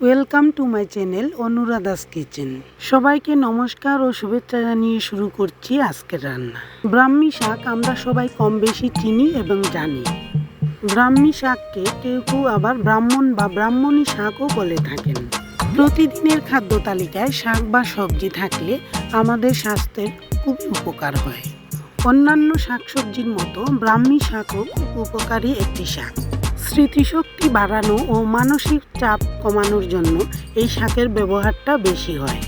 Welcome to my channel Anuradha's kitchen. সবাইকে নমস্কার ও শুভেচ্ছা জানিয়ে শুরু করছি আজকের রান্না। ব্রাহ্মী শাক আমরা সবাই কম বেশি চিনি এবং জানি। ব্রাহ্মী শাককে কেউ কেউ আবার ব্রাহ্মণ বা ব্রাহ্মণী শাকও বলে থাকেন। প্রতিদিনের খাদ্য তালিকায় শাক বা সবজি থাকলে আমাদের স্বাস্থ্যের খুব উপকার হয়। অন্যান্য শাকসবজির মতো ব্রাহ্মী শাকও খুব উপকারী একটি শাক। স্মৃতিশক্তি বাড়ানো ও মানসিক চাপ কমানোর জন্য এই শাকের ব্যবহারটা বেশি হয়।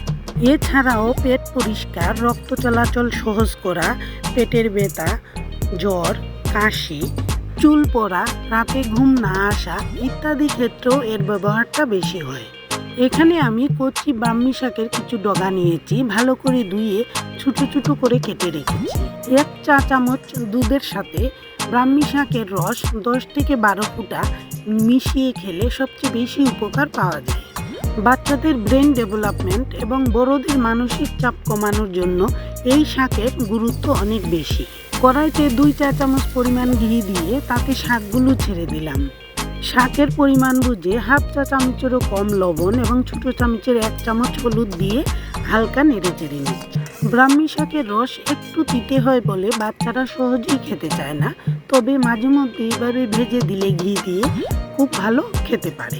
এছাড়াও পেট পরিষ্কার, রক্ত চলাচল সহজ করা, পেটের ব্যথা, জ্বর, কাশি, চুল পড়া, রাতে ঘুম না আসা ইত্যাদি ক্ষেত্রেও এর ব্যবহারটা বেশি হয়। এখানে আমি কচি ব্রাহ্মী শাকের কিছু ডগা নিয়েছি, ভালো করে ধুয়ে ছোটো ছোটো করে কেটে রেখেছি। 1 চা চামচ দুধের সাথে ব্রাহ্মী শাকের রস 10 থেকে 12 ফোঁটা মিশিয়ে খেলে সবচেয়ে বেশি উপকার পাওয়া যায়। বাচ্চাদের ব্রেন ডেভেলপমেন্ট এবং বড়দের মানসিক চাপ কমানোর জন্য এই শাকের গুরুত্ব অনেক বেশি। কড়াইতে 2 চা চামচ পরিমাণ ঘি দিয়ে তাতে শাকগুলো ছেড়ে দিলাম। শাকের পরিমাণ বুঝে 1/2 চা চামচেরও কম লবণ এবং ছোটো চামচের 1 চামচ হলুদ দিয়ে হালকা নেড়ে চেড়ে নিচ্ছি। ব্রাহ্মী শাকের রস একটু তিতে হয় বলে বাচ্চারা সহজেই খেতে চায় না, তবে মাঝে মধ্যে এইভাবে ভেজে দিলে ঘি দিয়ে খুব ভালো খেতে পারে।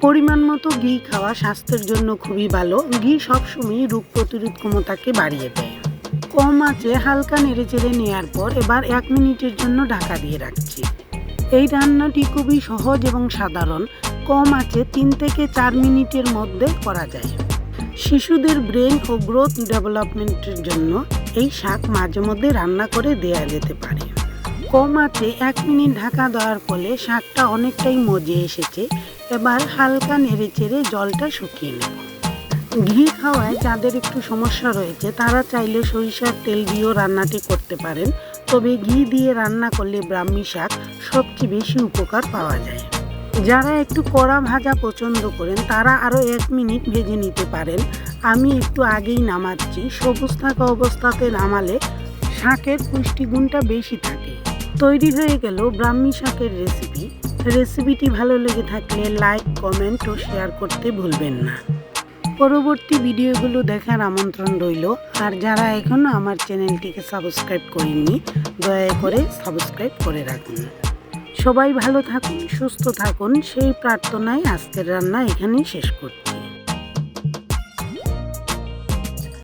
পরিমাণ মতো ঘি খাওয়া স্বাস্থ্যের জন্য খুবই ভালো। ঘি সবসময়ই রোগ প্রতিরোধ ক্ষমতাকে বাড়িয়ে দেয়। কম আঁচে হালকা নেড়ে চেড়ে নেওয়ার পর এবার 1 মিনিটের জন্য ঢাকা দিয়ে রাখছি। এই রান্নাটি খুবই সহজ এবং সাধারণ। কম আঁচে 3 থেকে 4 মিনিটের মধ্যে করা যায়। শিশুদের ব্রেন ও গ্রোথ ডেভেলপমেন্টের জন্য এই শাক মাঝে মধ্যে রান্না করে দেয়া যেতে পারে। কম আঁচে 1 মিনিট ঢাকা দেওয়ার ফলে শাকটা অনেকটাই মজে এসেছে। এবার হালকা নেড়ে চেড়ে জলটা শুকিয়ে নেব। ঘি খাওয়ায় যাদের একটু সমস্যা রয়েছে তারা চাইলে সরিষার তেল দিয়েও রান্নাটি করতে পারেন, তবে ঘি দিয়ে রান্না করলে ব্রাহ্মী শাক সবচেয়ে বেশি উপকার পাওয়া যায়। যারা একটু কড়া ভাজা পছন্দ করেন তারা আরও 1 মিনিট ভেজে নিতে পারেন। আমি একটু আগেই নামাচ্ছি। সবুজ থাকা অবস্থাতে নামালে শাকের পুষ্টিগুণটা বেশি থাকে। তৈরি হয়ে গেল ব্রাহ্মী শাকের রেসিপি। রেসিপিটি ভালো লেগে থাকলে লাইক, কমেন্ট ও শেয়ার করতে ভুলবেন না। পরবর্তী ভিডিওগুলো দেখার আমন্ত্রণ রইল। আর যারা এখনও আমার চ্যানেলটিকে সাবস্ক্রাইব করেননি দয়া করে সাবস্ক্রাইব করে রাখুন। সবাই ভালো থাকুন, সুস্থ থাকুন সেই প্রার্থনায় আজকের রান্না এখানেই শেষ করছি।